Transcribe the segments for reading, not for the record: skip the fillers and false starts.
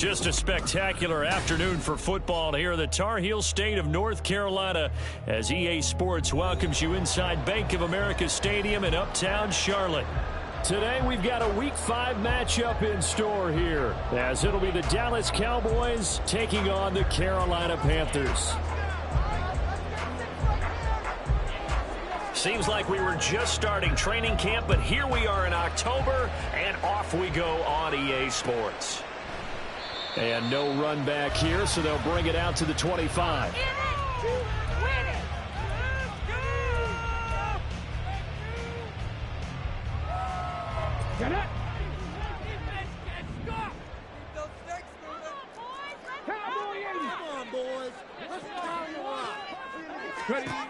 Just a spectacular afternoon for football here in the Tar Heel state of North Carolina as EA Sports welcomes you inside Bank of America Stadium in uptown Charlotte. Today we've got a Week 5 matchup in store here as it'll be the Dallas Cowboys taking on the Carolina Panthers. Seems like we were just starting training camp, but here we are in October, and off we go on EA Sports. And no run back here, so they'll bring it out to the 25.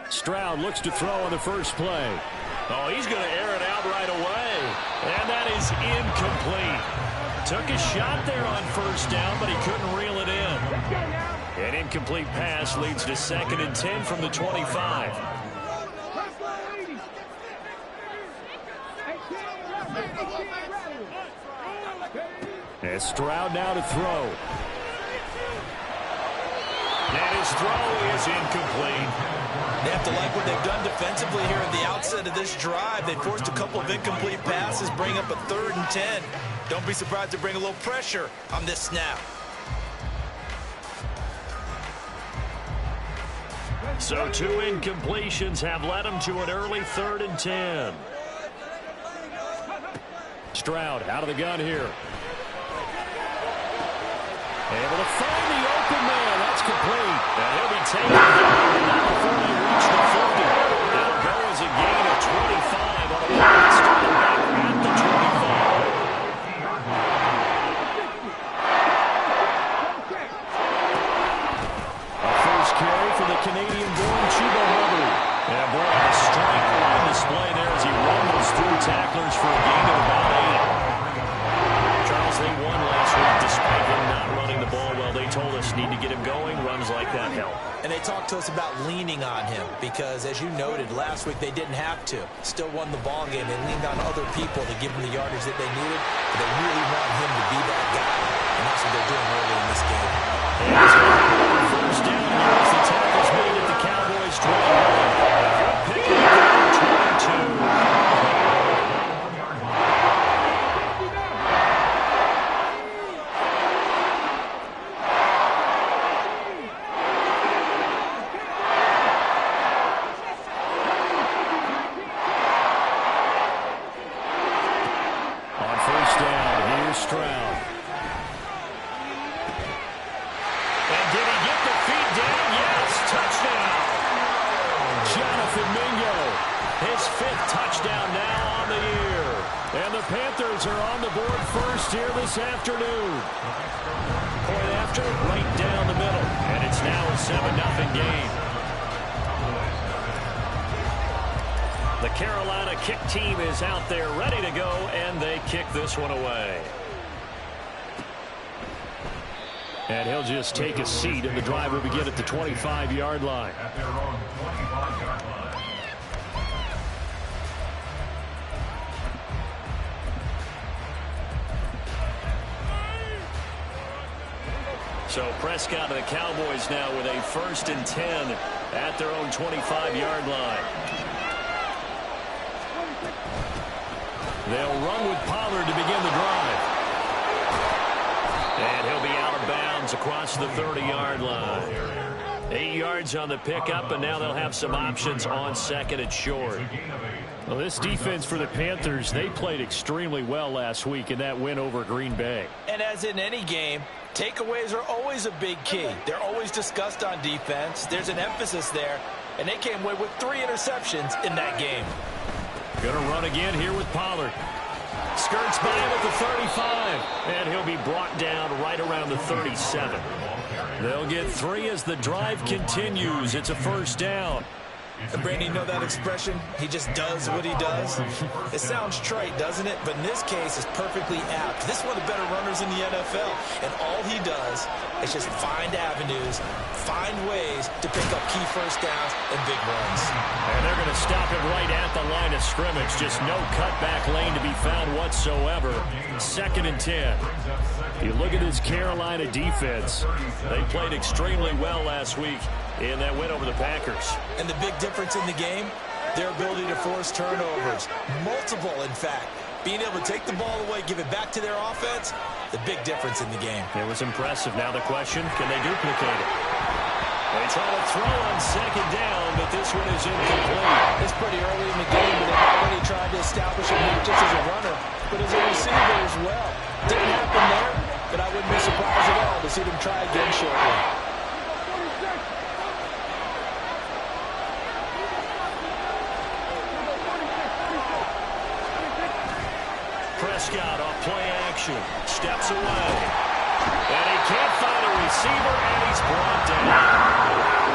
Stroud looks to throw on the first play. Oh, he's going to air it out right away. And that is incomplete. Took a shot there on first down, but he couldn't reel it in. An incomplete pass leads to 2nd and 10 from the 25. And Stroud now to throw. And his throw is incomplete. They have to like what they've done defensively here at the outset of this drive. They forced a couple of incomplete passes, bring up a 3rd and 10. Don't be surprised to bring a little pressure on this snap. So 2 incompletions have led them to an early 3rd and 10. Stroud out of the gun here. Able to find the open man. That's complete. And he'll be taken down before they reach the 50. That'll go as a gain of 25 on a play starting back at the 25. A first carry for the Canadian-born Chuba Hubbard. And boy, a strike on display there as he rumbles through tacklers for a gain of about 8. Charles, they won last week despite him not running the ball well. They told us need to get him going. Runs like that help. And they talked to us about leaning on him because, as you noted, last week they didn't have to. Still won the ball game. They leaned on other people to give them the yardage that they needed. But they really want him to be that guy. And that's what they're doing early in this game. First down here as the tackle's made at the Cowboys 21. Picking up 22. This afternoon. Point after, right down the middle. And it's now a 7-0 game. The Carolina kick team is out there ready to go, and they kick this one away. And he'll just take a seat, and the drive will begin at the 25-yard line. At their own 25-yard line. So Prescott and the Cowboys now with a 1st and 10 at their own 25-yard line. They'll run with Pollard to begin the drive. And he'll be out of bounds across the 30-yard line. 8 yards on the pickup, and now they'll have some options on 2nd and short. Well, this defense for the Panthers, they played extremely well last week in that win over Green Bay. And as in any game, takeaways are always a big key. They're always discussed on defense. There's an emphasis there, and they came away with 3 interceptions in that game. Gonna run again here with Pollard. Skirts by him at the 35, and he'll be brought down right around the 37. They'll get 3 as the drive continues. It's a 1st down. And Brandon, you know that expression? He just does what he does. It sounds trite, doesn't it? But in this case, it's perfectly apt. This is one of the better runners in the NFL. And all he does is just find avenues, find ways to pick up key first downs and big runs. And they're going to stop it right at the line of scrimmage. Just no cutback lane to be found whatsoever. 2nd and 10. You look at this Carolina defense. They played extremely well last week in that win over the Packers. And the big difference in the game, their ability to force turnovers. Multiple, in fact. Being able to take the ball away, give it back to their offense, the big difference in the game. It was impressive. Now the question, can they duplicate it? They try to throw on 2nd down, but this one is incomplete. It's pretty early in the game, but they've already tried to establish him not just as a runner, but as a receiver as well. Didn't happen there, but I wouldn't be surprised at all to see them try again shortly. Prescott off play action, steps away. And he can't find a receiver, and he's brought down.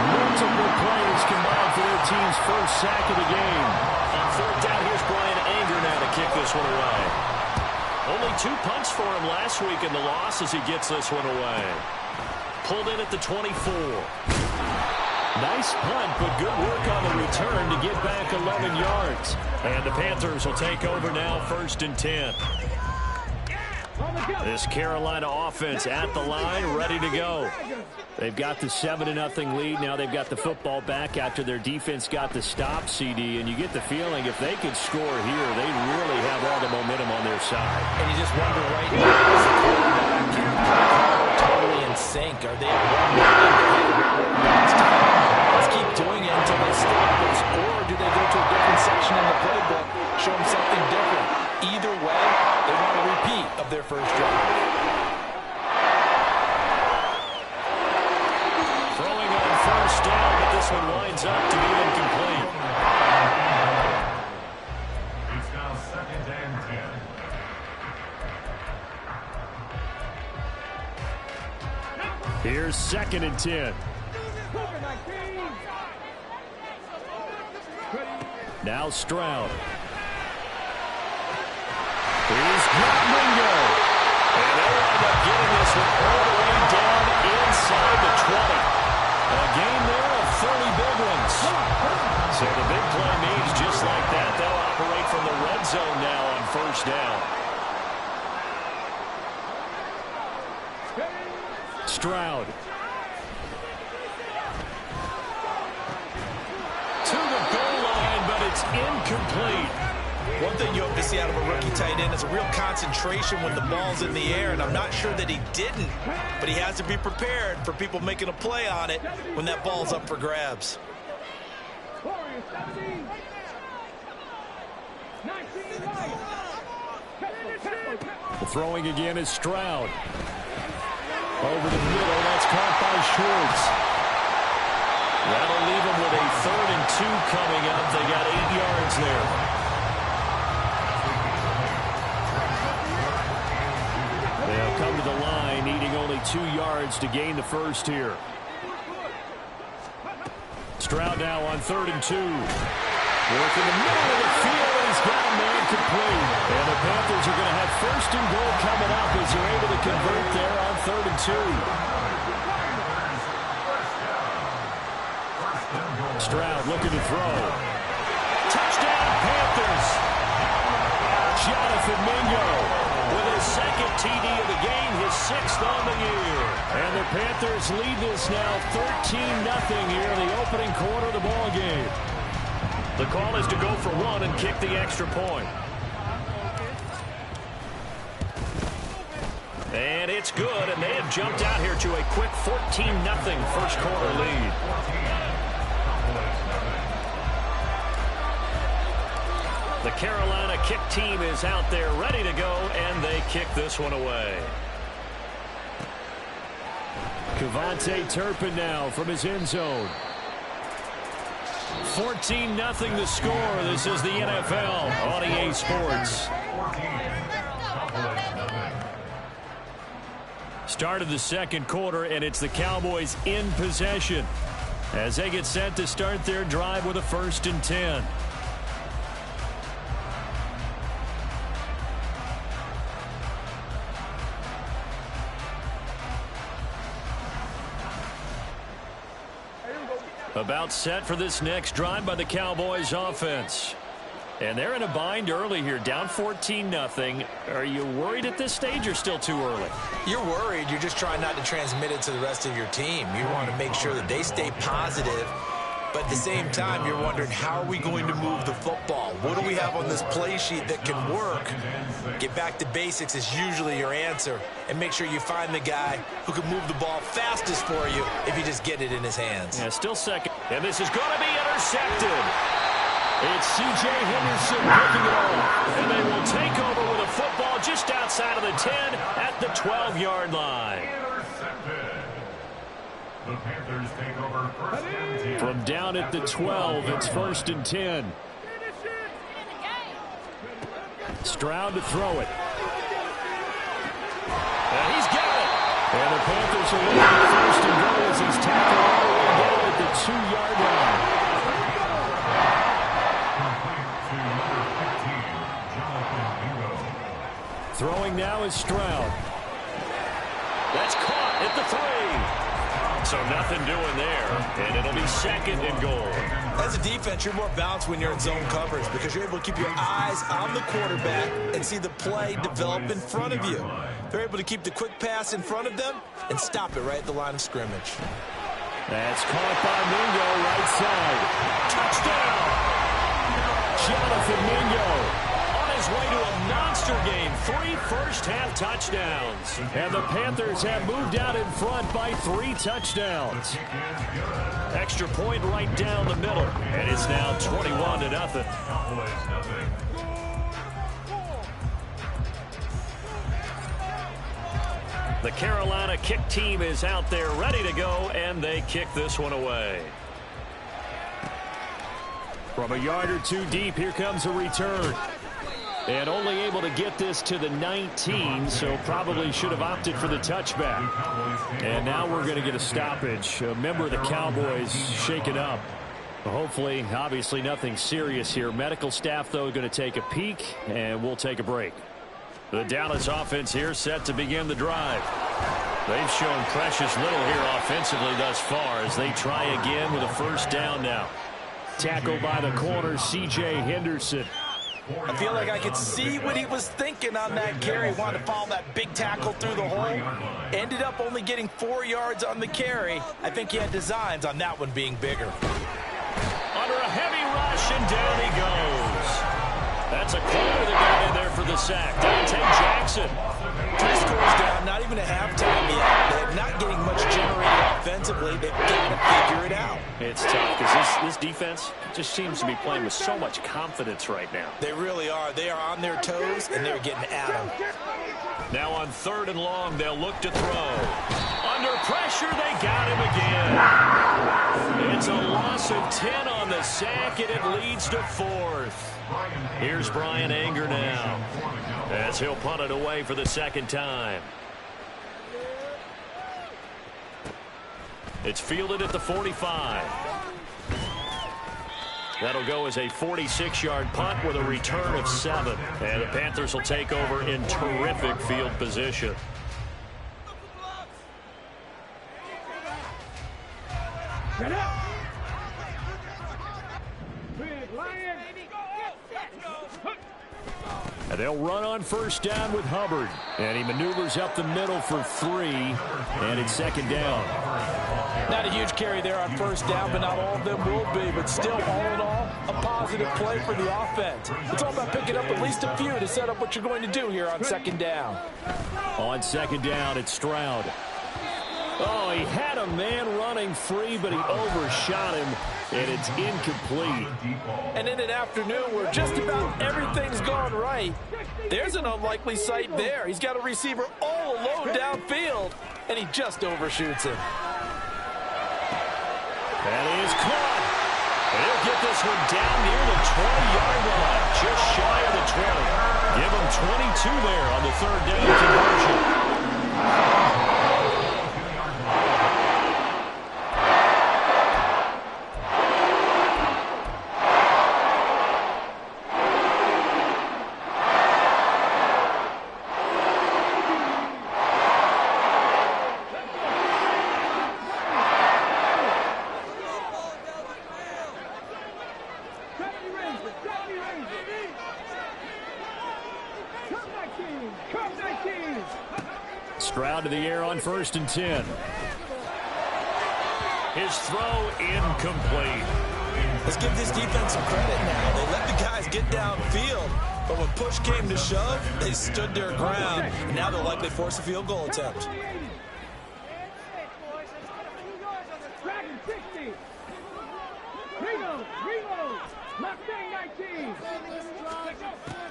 Multiple players combined for their team's first sack of the game. On 3rd down, here's Brian Anger now to kick this one away. Only 2 punts for him last week in the loss as he gets this one away. Pulled in at the 24. Nice punt, but good work on the return to get back 11 yards. And the Panthers will take over now, 1st and 10. This Carolina offense at the line, ready to go. They've got the 7-0 lead. Now they've got the football back after their defense got the stop, CD. And you get the feeling if they could score here, they really have all the momentum on their side. And you just wonder right now, is the quarterback totally in sync? Are they at 1 Let's keep doing it until they stop us. Or do they go to a different section in the playbook, show them something different? Either way, they want a repeat of their first drive. Throwing on 1st down, but this one winds up to be incomplete. It's now 2nd and 10. Here's 2nd and 10. Now Stroud. Here's Mingo. And they wind up getting this one all the way down inside the 20. A game there of 30 big ones. So the big play means just like that. They'll operate from the red zone now on 1st down. Stroud. To the goal line, but it's incomplete. One thing you hope to see out of a rookie tight end is a real concentration when the ball's in the air, and I'm not sure that he didn't, but he has to be prepared for people making a play on it when that ball's up for grabs. The throwing again is Stroud. Over the middle, that's caught by Schwartz. That'll leave them with a 3rd and 2 coming up. They got 8 yards there. They'll come to the line, needing only 2 yards to gain the first here. Stroud now on 3rd and 2. Work in the middle of the field, and he's got a man complete. And the Panthers are going to have 1st and goal coming up as they're able to convert there on 3rd and 2. Stroud looking to throw. Touchdown, Panthers. Jonathan Mingo with his 2nd TD of the game, his 6th on the year. And the Panthers lead this now 13-0 here in the opening quarter of the ball game. The call is to go for 1 and kick the extra point. And it's good, and they have jumped out here to a quick 14-0 first quarter lead. The Carolina kick team is out there ready to go, and they kick this one away. Kevontae Turpin now from his end zone. 14-0 the score. This is the NFL on EA Sports. Start of the second quarter, and it's the Cowboys in possession. as they get set to start their drive with a 1st and 10. About set for this next drive by the Cowboys offense. And they're in a bind early here, down 14-0. Are you worried at this stage or still too early? You're worried. You're just trying not to transmit it to the rest of your team. You want to make sure that they stay positive. But at the same time, you're wondering, how are we going to move the football? What do we have on this play sheet that can work? Get back to basics is usually your answer. And make sure you find the guy who can move the ball fastest for you if you just get it in his hands. Yeah, still second. And this is going to be intercepted. It's C.J. Henderson picking it off. And they will take over with a football just outside of the 10 at the 12-yard line. The Panthers take over 1st and 10. From down at the 12, it's 1st and 10. Stroud to throw it. And he's got it. And the Panthers are looking at 1st and goal as he's tackled all the way down at the 2-yard line. Throwing now is Stroud. That's caught at the 3. So nothing doing there, and it'll be 2nd and goal. As a defense, you're more balanced when you're in zone coverage because you're able to keep your eyes on the quarterback and see the play develop in front of you. They're able to keep the quick pass in front of them and stop it right at the line of scrimmage. That's caught by Mingo, right side. Touchdown! Jonathan Mingo on his way to a monster game. 3 first-half touchdowns. And the Panthers have moved out in front by 3 touchdowns. Extra point right down the middle. And it's now 21-0. The Carolina kick team is out there ready to go, and they kick this one away. From a yard or 2 deep, here comes a return. And only able to get this to the 19, so probably should have opted for the touchback. And now we're going to get a stoppage. A member of the Cowboys shaken up. Hopefully, obviously nothing serious here. Medical staff, though, going to take a peek, and we'll take a break. The Dallas offense here set to begin the drive. They've shown precious little here offensively thus far as they try again with a 1st down now. Tackled by the corner, C.J. Henderson. I feel like I could see what he was thinking on that carry. Wanted to follow that big tackle through the hole. Ended up only getting 4 yards on the carry. I think he had designs on that one being bigger. Under a heavy rush, and down he goes. That's a corner that got in there for the sack. Dante Jackson. 3 scores down, not even a halftime yet. They're not getting much generated offensively. They've got to figure it out. It's tough because this defense just seems to be playing with so much confidence right now. They really are. They are on their toes, and they're getting at them. Now on 3rd and long, they'll look to throw. Under pressure, they got him again. It's a loss of 10 on the sack, and it leads to 4th. Here's Brian Anger now as he'll punt it away for the 2nd time. It's fielded at the 45. That'll go as a 46-yard punt with a return of 7. And the Panthers will take over in terrific field position. Get up! And they'll run on 1st down with Hubbard. And he maneuvers up the middle for 3. And it's 2nd down. Not a huge carry there on 1st down, but not all of them will be. But still, all in all, a positive play for the offense. It's all about picking up at least a few to set up what you're going to do here on 2nd down. On 2nd down, it's Stroud. Oh, he had a man running free, but he overshot him, and it's incomplete. And in an afternoon where just about everything's gone right, there's an unlikely sight there. He's got a receiver all alone downfield, and he just overshoots him. That is caught. And he'll get this one down near the 20-yard line, just shy of the 20. Give him 22 there on the 3rd down conversion. Stroud to the air on 1st and 10. His throw incomplete. Let's give this defense some credit now. They let the guys get downfield, but when push came to shove, they stood their ground, and now they'll likely force a field goal attempt.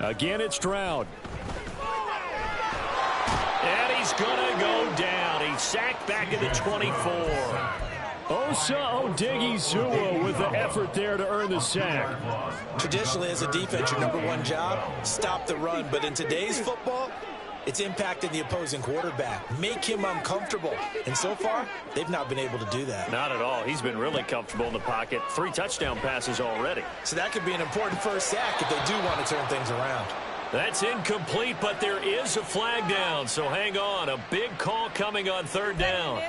Again, it's Stroud. And he's going to go down. He's sacked back at the 24. Osa Odighizuwa with the effort there to earn the sack. Traditionally, as a defense, your #1 job, stop the run. But in today's football, it's impacting the opposing quarterback. Make him uncomfortable. And so far, they've not been able to do that. Not at all. He's been really comfortable in the pocket. 3 touchdown passes already. So that could be an important first sack if they do want to turn things around. That's incomplete, but there is a flag down. So hang on. A big call coming on 3rd down.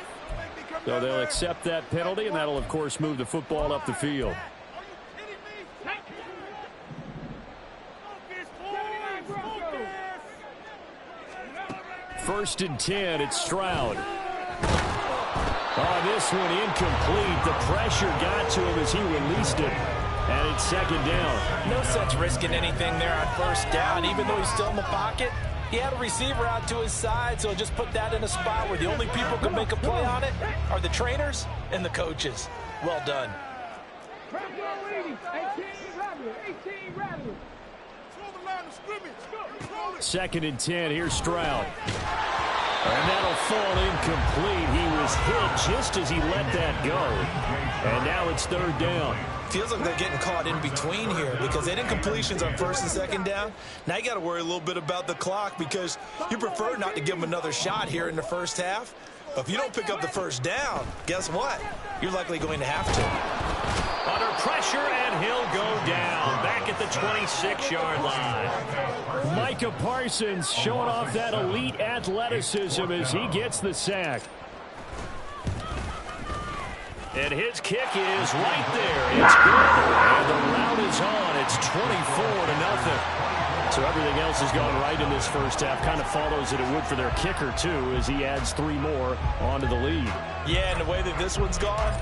So they'll accept that penalty, and that'll, of course, move the football up the field. First and 10, it's Stroud. Oh, this one incomplete. The pressure got to him as he released it. And it's 2nd down. No sense risking anything there on 1st down, even though he's still in the pocket. He had a receiver out to his side, so just put that in a spot where the only people who can make a play on it are the trainers and the coaches. Well done. 2nd and 10. Here's Stroud. And that'll fall incomplete. He was hit just as he let that go. And now it's 3rd down. Feels like they're getting caught in between here because they didn't completions on 1st and 2nd down. Now you got to worry a little bit about the clock because you prefer not to give them another shot here in the 1st half. But if you don't pick up the 1st down, guess what? You're likely going to have to. Under pressure, and he'll go down. Back at the 26-yard line. Micah Parsons showing off that elite athleticism as he gets the sack. And his kick is right there. It's good. And the route is on. It's 24-0. So everything else has gone right in this 1st half. Kind of follows that it would for their kicker, too, as he adds 3 more onto the lead. Yeah, and the way that this one's gone,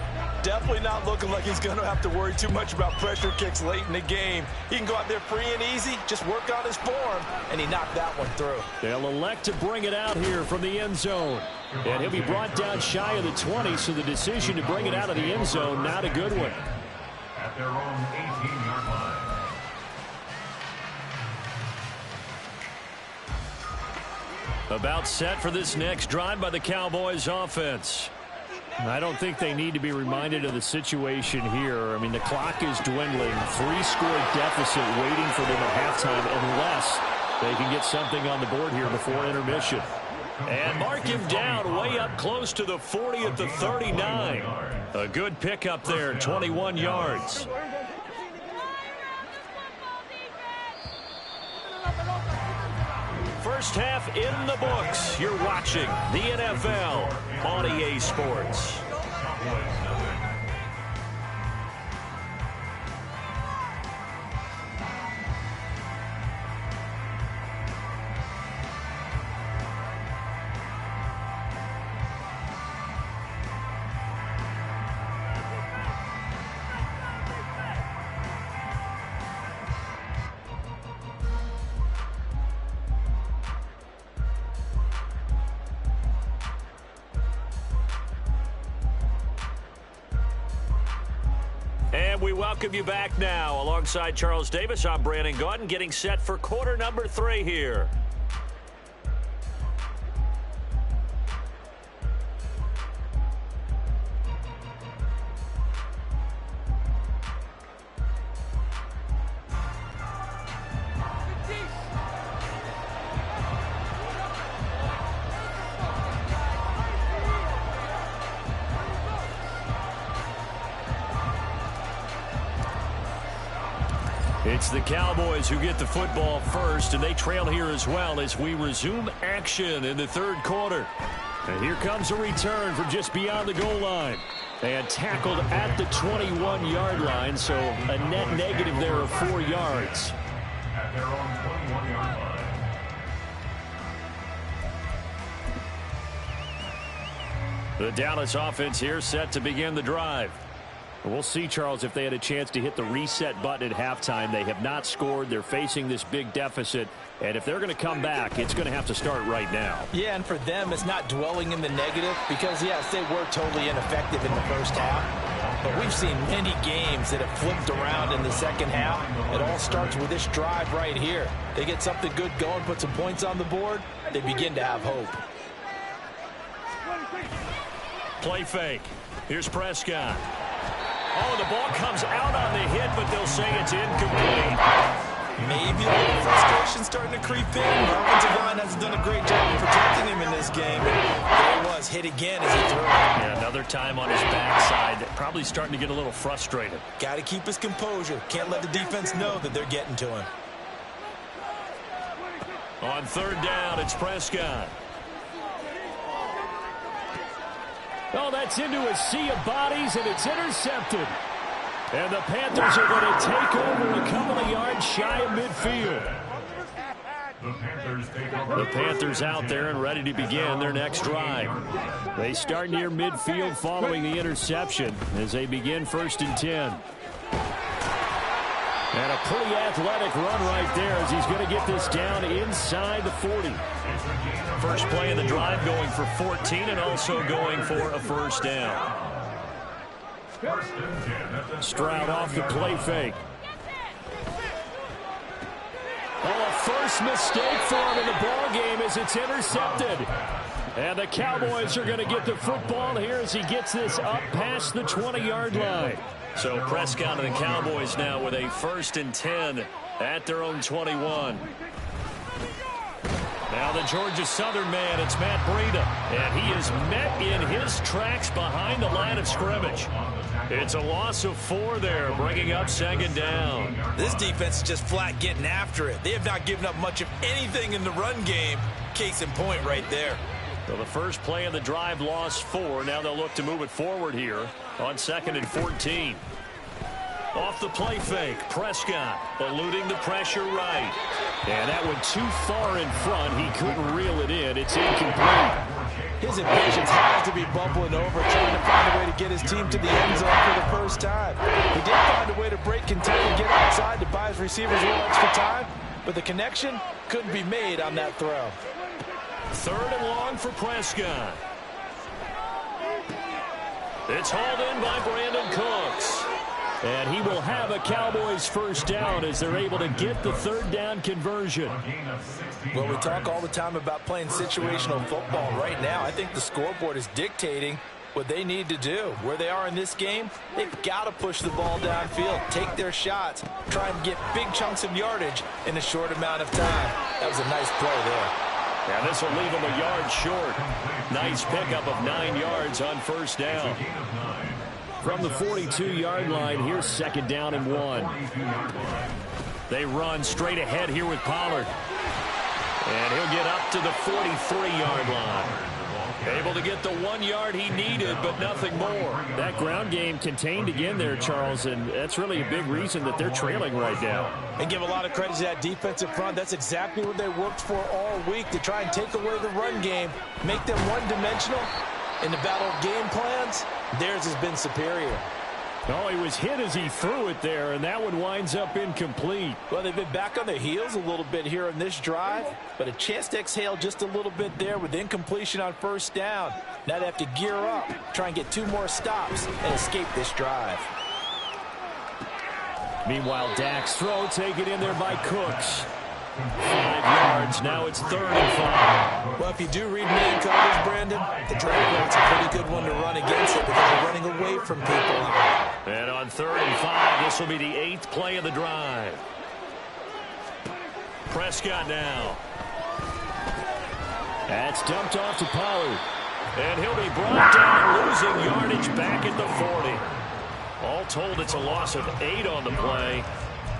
definitely not looking like he's going to have to worry too much about pressure kicks late in the game. He can go out there free and easy, just work on his form, and he knocked that one through. They'll elect to bring it out here from the end zone. And he'll be brought down shy of the 20, so the decision to bring it out of the end zone, not a good one. At their own 18-yard line. About set for this next drive by the Cowboys offense. I don't think they need to be reminded of the situation here. I mean, the clock is dwindling. 3-score deficit waiting for them at halftime unless they can get something on the board here before intermission. And mark him down way up close to the 40 at the 39. A good pickup there, 21 yards. First half in the books. You're watching the NFL on EA Sports. And we welcome you back now. Alongside Charles Davis, I'm Brandon Gaudin, getting set for quarter number 3 here. It's the Cowboys who get the football first, and they trail here as well as we resume action in the 3rd quarter. And here comes a return from just beyond the goal line. And tackled at the 21-yard line, so a net negative there of 4 yards. At their own 21-yard line. The Dallas offense here set to begin the drive. We'll see, Charles, if they had a chance to hit the reset button at halftime. They have not scored. They're facing this big deficit. And if they're going to come back, it's going to have to start right now. Yeah, and for them, it's not dwelling in the negative because, yes, they were totally ineffective in the first half. But we've seen many games that have flipped around in the second half. It all starts with this drive right here. They get something good going, put some points on the board, they begin to have hope. Play fake. Here's Prescott. Oh, the ball comes out on the hit, but they'll say it's incomplete. Maybe a little frustration starting to creep in. The offensive line hasn't done a great job of protecting him in this game. There he was, hit again as he threw it. Yeah, another time on his backside. Probably starting to get a little frustrated. Got to keep his composure. Can't let the defense know that they're getting to him. On third down, it's Prescott. Oh, that's into a sea of bodies, and it's intercepted. And the Panthers are going to take over a couple of yards shy of midfield. The Panthers out there and ready to begin their next drive. They start near midfield following the interception as they begin 1st and 10. And a pretty athletic run right there as he's going to get this down inside the 40. First play of the drive, going for 14 and also going for a first down. Stroud off the play fake. Oh, a first mistake for him in the ball game as it's intercepted. And the Cowboys are going to get the football here as he gets this up past the 20-yard line. So Prescott and the Cowboys now with a 1st and 10 at their own 21. Now the Georgia Southern man, it's Matt Breida. And he is met in his tracks behind the line of scrimmage. It's a loss of 4 there, bringing up 2nd down. This defense is just flat getting after it. They have not given up much of anything in the run game. Case in point right there. So the first play of the drive, lost 4. Now they'll look to move it forward here on 2nd and 14. Off the play fake, Prescott eluding the pressure right. And that went too far in front. He couldn't reel it in. It's incomplete. His impatience has to be bubbling over, trying to find a way to get his team to the end zone for the first time. He did find a way to break contain and get outside to buy his receivers a little extra time, but the connection couldn't be made on that throw. 3rd and long for Prescott. It's hauled in by Brandon Cooks. And he will have a Cowboys first down as they're able to get the 3rd down conversion. Well, we talk all the time about playing situational football. Right now, I think the scoreboard is dictating what they need to do. Where they are in this game, they've got to push the ball downfield, take their shots, try and get big chunks of yardage in a short amount of time. That was a nice play there. And this will leave them a yard short. Nice pickup of 9 yards on first down. From the 42-yard line, here's 2nd down and 1. They run straight ahead here with Pollard. And he'll get up to the 43-yard line. Able to get the 1 yard he needed, but nothing more. That ground game contained again there, Charles, and that's really a big reason that they're trailing right now. And give a lot of credit to that defensive front. That's exactly what they worked for all week, to try and take away the run game, make them one-dimensional. In the battle of game plans, theirs has been superior. Oh, he was hit as he threw it there, and that one winds up incomplete. Well, they've been back on their heels a little bit here in this drive, but a chance to exhale just a little bit there with incompletion on first down. Now they have to gear up, try and get 2 more stops, and escape this drive. Meanwhile, Dak's throw taken in there by Cooks. 5 yards. Now it's 3rd and 5. Well, if you do read man coverage, Brandon, the drag route's a pretty good one to run against it because you're running away from people. And on 3rd and 5, this will be the 8th play of the drive. Prescott now. That's dumped off to Pollard. And he'll be brought down, losing yardage back at the 40. All told, it's a loss of 8 on the play.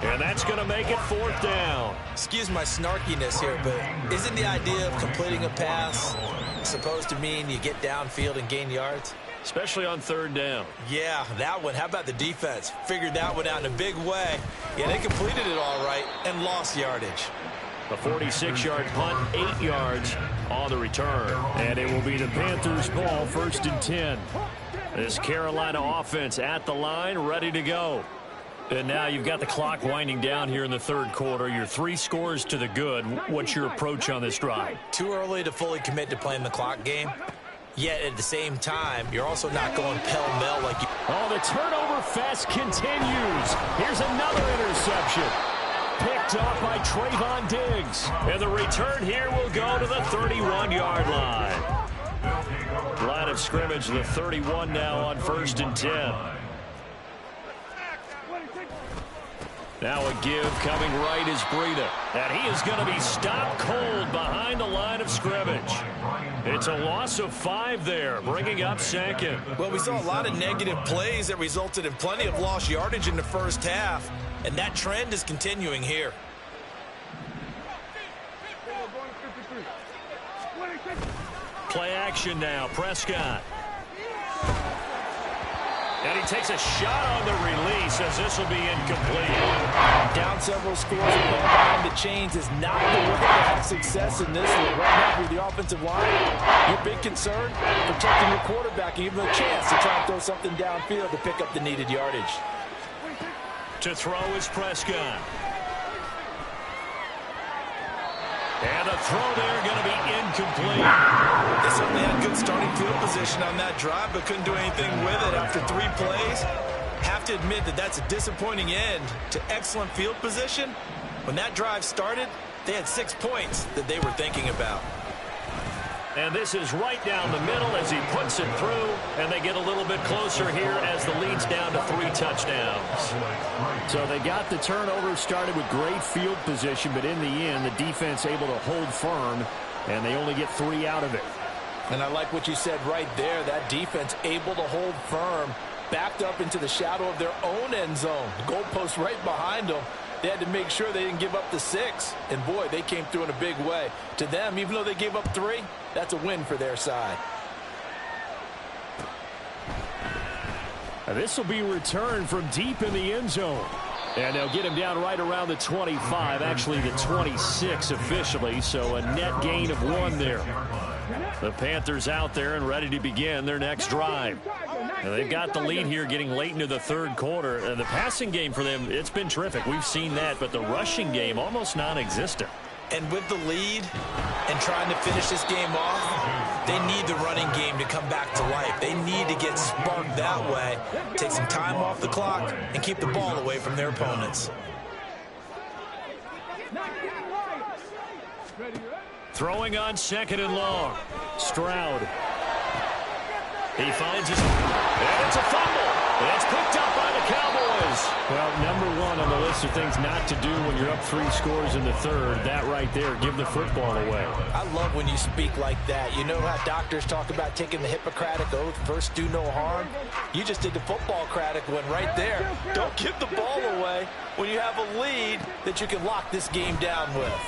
And that's going to make it 4th down. Excuse my snarkiness here, but isn't the idea of completing a pass supposed to mean you get downfield and gain yards? Especially on 3rd down. Yeah, that one. How about the defense? Figured that one out in a big way. Yeah, they completed it all right and lost yardage. A 46-yard punt, 8 yards on the return. And it will be the Panthers' ball, 1st and 10. This Carolina offense at the line, ready to go. And now you've got the clock winding down here in the 3rd quarter. You're 3 scores to the good. What's your approach on this drive? Too early to fully commit to playing the clock game. Yet at the same time, you're also not going pell-mell like you... Oh, the turnover fest continues. Here's another interception. Picked off by Trayvon Diggs. And the return here will go to the 31-yard line. Line of scrimmage, the 31 now on 1st and 10. Now a give coming right is Breida. And he is going to be stopped cold behind the line of scrimmage. It's a loss of 5 there, bringing up 2nd. Well, we saw a lot of negative plays that resulted in plenty of lost yardage in the first half. And that trend is continuing here. Play action now, Prescott. And he takes a shot on the release as this will be incomplete. Down several scores and playing behind the chains is not the way to have success in this one. Right now, with the offensive line, your big concern, protecting your quarterback and giving him a chance to try and throw something downfield to pick up the needed yardage. To throw is Prescott. And the throw there going to be incomplete. They certainly had good starting field position on that drive, but couldn't do anything with it after 3 plays. Have to admit that that's a disappointing end to excellent field position. When that drive started, they had 6 points that they were thinking about. And this is right down the middle as he puts it through, and they get a little bit closer here as the lead's down to 3 touchdowns. So they got the turnover started with great field position, but in the end, the defense able to hold firm, and they only get 3 out of it. And I like what you said right there. That defense able to hold firm, backed up into the shadow of their own end zone. The goalpost right behind them. They had to make sure they didn't give up the 6. And, boy, they came through in a big way. To them, even though they gave up 3, that's a win for their side. This will be returned from deep in the end zone. And they'll get him down right around the 25, actually the 26 officially, so a net gain of 1 there. The Panthers out there and ready to begin their next drive. And they've got the lead here getting late into the 3rd quarter. And the passing game for them, it's been terrific. We've seen that, but the rushing game almost non-existent. And with the lead and trying to finish this game off, they need the running game to come back to life. They need to get sparked that way, take some time off the clock, and keep the ball away from their opponents. Throwing on 2nd and long. Stroud. He finds his... And it's a fumble. And it's picked up by the Cowboys. Well, number 1 on the list of things not to do when you're up 3 scores in the 3rd. That right there, give the football away. I love when you speak like that. You know how doctors talk about taking the Hippocratic Oath, first do no harm? You just did the football-cratic one right there. Don't give the ball away when you have a lead that you can lock this game down with.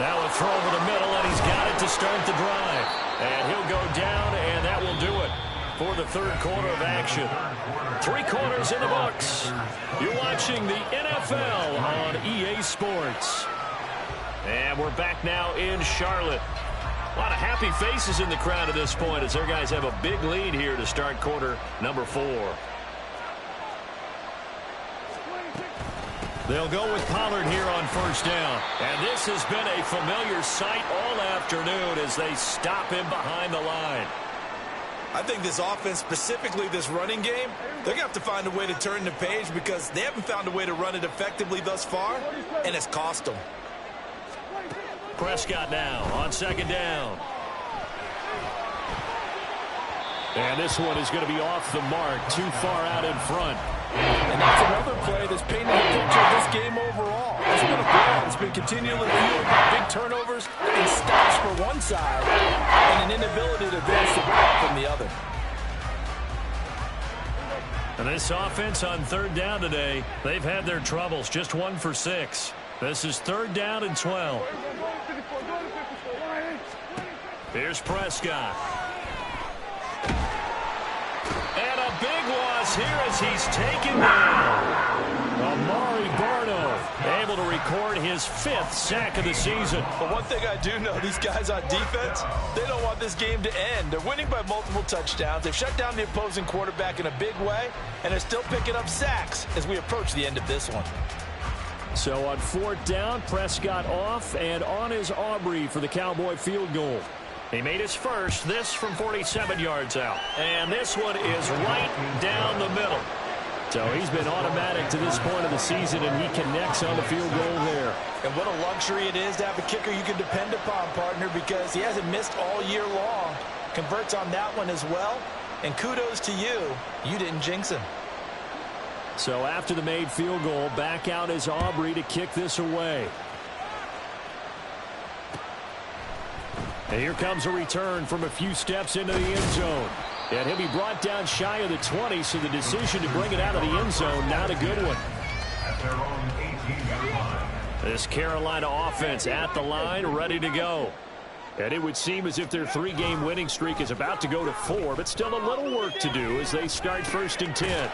Now a throw over the middle, and he's got it to start the drive. And he'll go down, and that will do it for the 3rd quarter of action. 3 quarters in the books. You're watching the NFL on EA Sports. And we're back now in Charlotte. A lot of happy faces in the crowd at this point as their guys have a big lead here to start quarter number 4. They'll go with Pollard here on 1st down. And this has been a familiar sight all afternoon as they stop him behind the line. I think this offense, specifically this running game, they're going to have to find a way to turn the page because they haven't found a way to run it effectively thus far, and it's cost them. Prescott now on 2nd down. And this one is going to be off the mark, too far out in front. And that's another play that's painting the picture of this game overall. It's been a play that's been continually fueled by big turnovers and stops for one side and an inability to advance the ball from the other. And this offense on 3rd down today, they've had their troubles, just 1 for 6. This is 3rd down and 12. Here's Prescott. And a big loss here as he's taken down. Amari Barno able to record his 5th sack of the season. But one thing I do know, these guys on defense, they don't want this game to end. They're winning by multiple touchdowns. They've shut down the opposing quarterback in a big way, and they're still picking up sacks as we approach the end of this one. So on 4th down, Prescott off, and on is Aubrey for the Cowboy field goal. He made his first, this from 47 yards out. And this one is right down the middle. So he's been automatic to this point of the season, and he connects on the field goal there. And what a luxury it is to have a kicker you can depend upon, partner, because he hasn't missed all year long. Converts on that one as well. And kudos to you. You didn't jinx him. So after the made field goal, back out is Aubrey to kick this away. And here comes a return from a few steps into the end zone. And he'll be brought down shy of the 20, so the decision to bring it out of the end zone, not a good one. At their own 18-yard line. This Carolina offense at the line, ready to go. And it would seem as if their 3-game winning streak is about to go to 4, but still a little work to do as they start 1st and 10.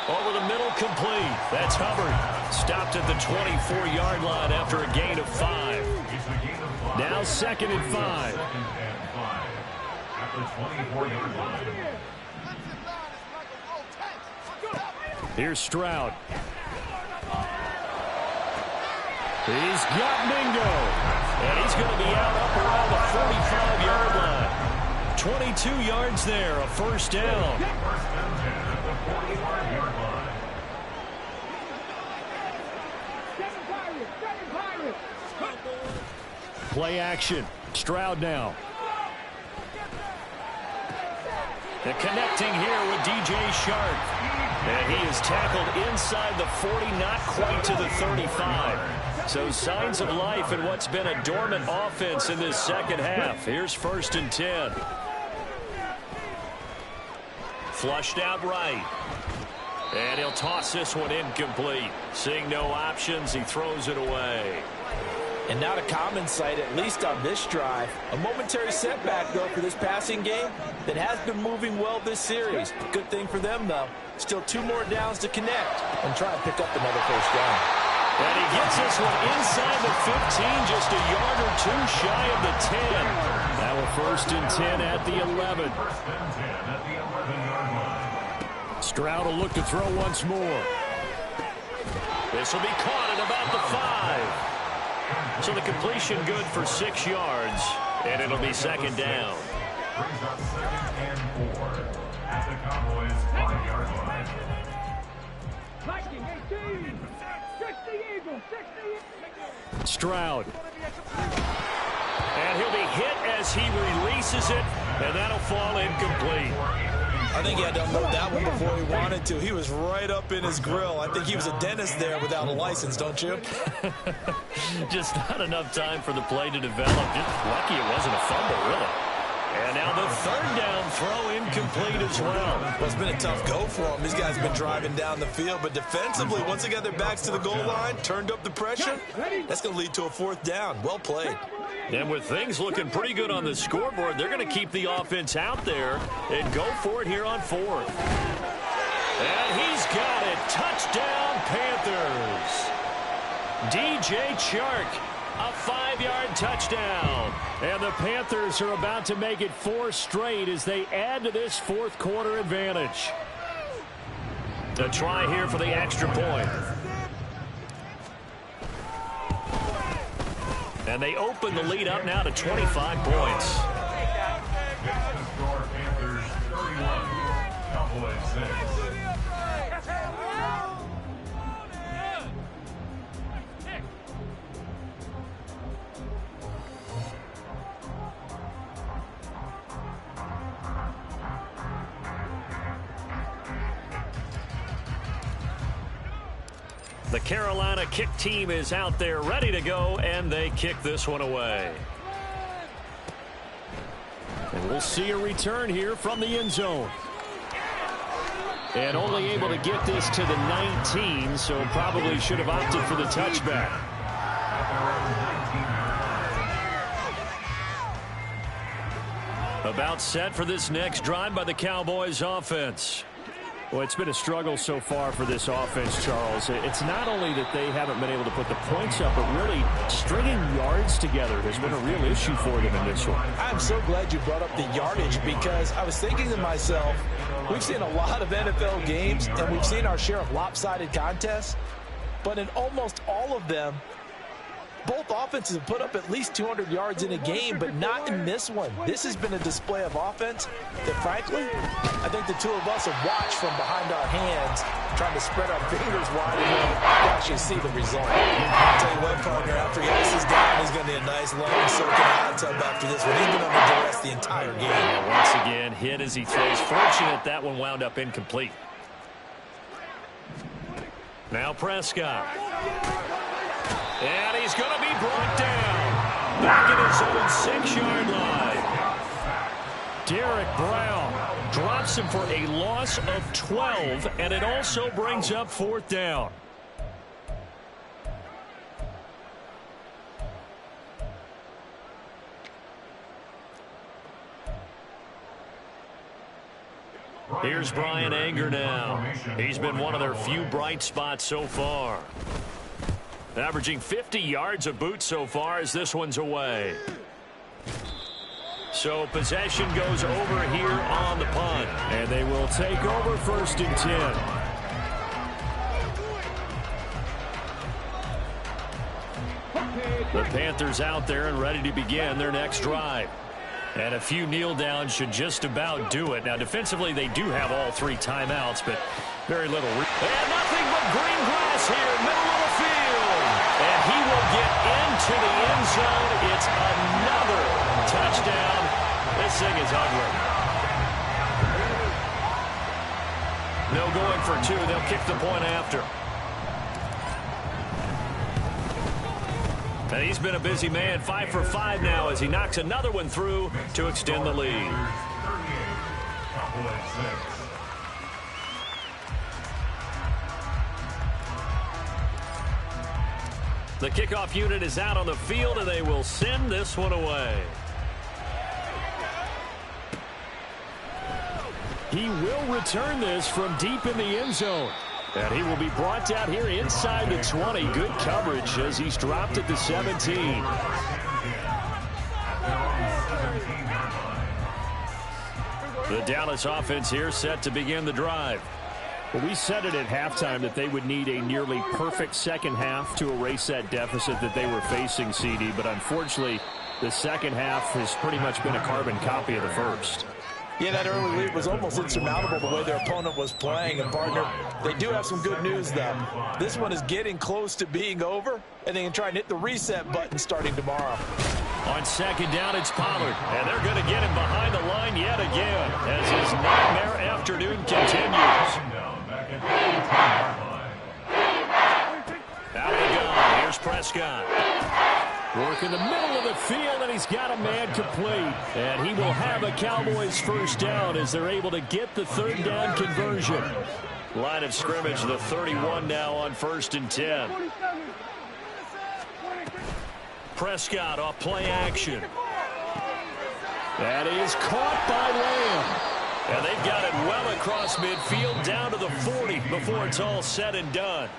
Over the middle, complete. That's Hubbard. Stopped at the 24-yard line after a gain of 5. Now 2nd and 5. 2nd and 5. At the 24-yard line. Here's Stroud. He's got Mingo. And he's going to be out up around the 45-yard line. 22 yards there, a 1st down. 1st and 10 at the 45-yard line. Play action. Stroud now. And connecting here with DJ Shark. And he is tackled inside the 40, not quite to the 35. So signs of life in what's been a dormant offense in this second half. Here's 1st and 10. Flushed out right. And he'll toss this one incomplete. Seeing no options, he throws it away. And not a common sight, at least on this drive. A momentary setback, though, for this passing game that has been moving well this series. Good thing for them, though. Still 2 more downs to connect and try and pick up another 1st down. And he gets this one inside the 15, just a yard or 2 shy of the 10. Now a 1st and 10 at the 11. 1st and 10 at the 11-yard line. Stroud will look to throw once more. This will be caught at about the 5. So the completion good for 6 yards, and it'll be 2nd down. Brings up 2nd and 4 at the Cowboys' 5-yard line. Stroud. And he'll be hit as he releases it, and that'll fall incomplete. I think he had to unload that one before he wanted to. He was right up in his grill. I think he was a dentist there without a license, don't you? Just not enough time for the play to develop. Just lucky it wasn't a fumble, really. And now the 3rd down throw incomplete as well. Well, it's been a tough go for him. These guys have been driving down the field, but defensively, once they got their backs to the goal line, turned up the pressure, that's going to lead to a 4th down. Well played. And with things looking pretty good on the scoreboard, they're going to keep the offense out there and go for it here on 4th. And he's got it. Touchdown, Panthers. DJ Chark, a 5-yard touchdown. And the Panthers are about to make it 4 straight as they add to this 4th quarter advantage. A try here for the extra point. And they open the lead up now to 25 points. Next to score, Panthers 31, Cowboys 6. The Carolina kick team is out there ready to go, and they kick this one away. And we'll see a return here from the end zone. And only able to get this to the 19, so probably should have opted for the touchback. About set for this next drive by the Cowboys offense. Well, it's been a struggle so far for this offense, Charles. It's not only that they haven't been able to put the points up, but really stringing yards together has been a real issue for them in this one. I'm so glad you brought up the yardage, because I was thinking to myself, we've seen a lot of NFL games, and we've seen our share of lopsided contests, but in almost all of them, both offenses have put up at least 200 yards in a game, but not in this one. This has been a display of offense that, frankly, I think the two of us have watched from behind our hands, trying to spread our fingers wide and actually see the result. I'll tell you what, partner, after he ices down, he's going to need a nice long soak in a hot tub after this one. He's been under duress the entire game. And once again, hit as he throws. Fortunate that one wound up incomplete. Now Prescott. And he's going to be brought down. Back at his own 6-yard line. Derek Brown drops him for a loss of 12, and it also brings up 4th down. Here's Brian Anger now. He's been one of their few bright spots so far. Averaging 50 yards a boot so far as this one's away. So possession goes over here on the punt. And they will take over 1st and 10. The Panthers out there and ready to begin their next drive. And a few kneel downs should just about do it. Now defensively they do have all 3 timeouts, but very little. And nothing but green grass here, middle of the field. And he will get into the end zone. It's another touchdown. This thing is ugly. No going for 2. They'll kick the point after. And he's been a busy man, 5 for 5 now as he knocks another one through to extend the lead. The kickoff unit is out on the field, and they will send this one away. He will return this from deep in the end zone. And he will be brought down here inside the 20. Good coverage as he's dropped at the 17. The Dallas offense here set to begin the drive. Well, we said it at halftime that they would need a nearly perfect second half to erase that deficit that they were facing, CD. But unfortunately, the second half has pretty much been a carbon copy of the first. Yeah, that early lead was almost insurmountable the way their opponent was playing. And, partner, they do have some good news, though. This one is getting close to being over, and they can try and hit the reset button starting tomorrow. On 2nd down, it's Pollard, and they're going to get him behind the line yet again as his nightmare afternoon continues. Out they go. Here's Prescott. Work in the middle of the field, and he's got a man complete. And he will have a Cowboys 1st down as they're able to get the 3rd down conversion. Line of scrimmage, the 31 now on 1st and 10. Prescott off play action. That is caught by Lamb. And they've got it well across midfield down to the 40 before it's all said and done.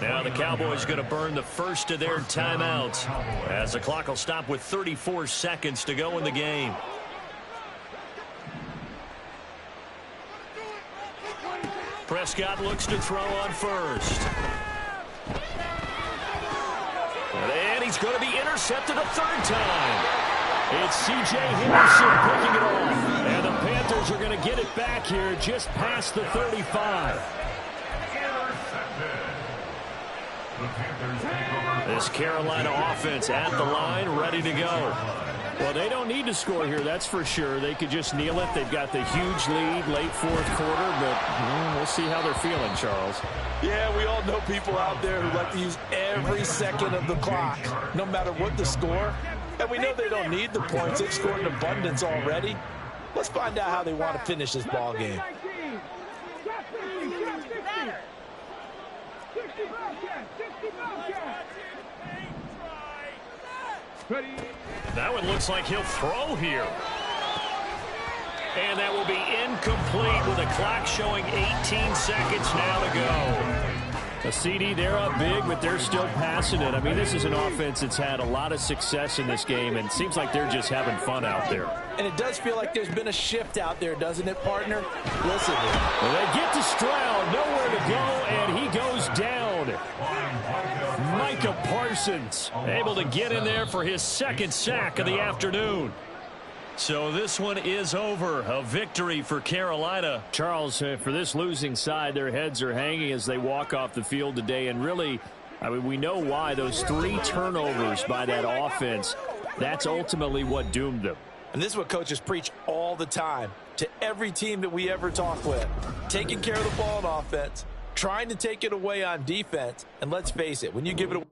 Now the Cowboys going to burn the first of their timeouts as the clock will stop with 34 seconds to go in the game. Prescott looks to throw on 1st. And he's going to be intercepted a 3rd time. It's C.J. Henderson picking it off. And the Panthers are going to get it back here just past the 35. This Carolina offense at the line, ready to go. Well, they don't need to score here, that's for sure. They could just kneel it. They've got the huge lead, late 4th quarter, but we'll see how they're feeling, Charles. Yeah, we all know people out there who like to use every second of the clock, no matter what the score. And we know they don't need the points. They've scored in abundance already. Let's find out how they want to finish this ball game. That one looks like he'll throw here. And that will be incomplete with a clock showing 18 seconds now to go. A CD, they're up big, but they're still passing it. I mean, this is an offense that's had a lot of success in this game, and it seems like they're just having fun out there. And it does feel like there's been a shift out there, doesn't it, partner? Listen. Well, they get to Stroud, nowhere to go, and he goes down. Micah Parsons able to get in there for his second sack of the afternoon. So this one is over. A victory for Carolina. Charles, for this losing side, their heads are hanging as they walk off the field today. And really, I mean, we know why. Those 3 turnovers by that offense, that's ultimately what doomed them. And this is what coaches preach all the time to every team that we ever talk with. Taking care of the ball on offense, trying to take it away on defense. And let's face it, when you give it away,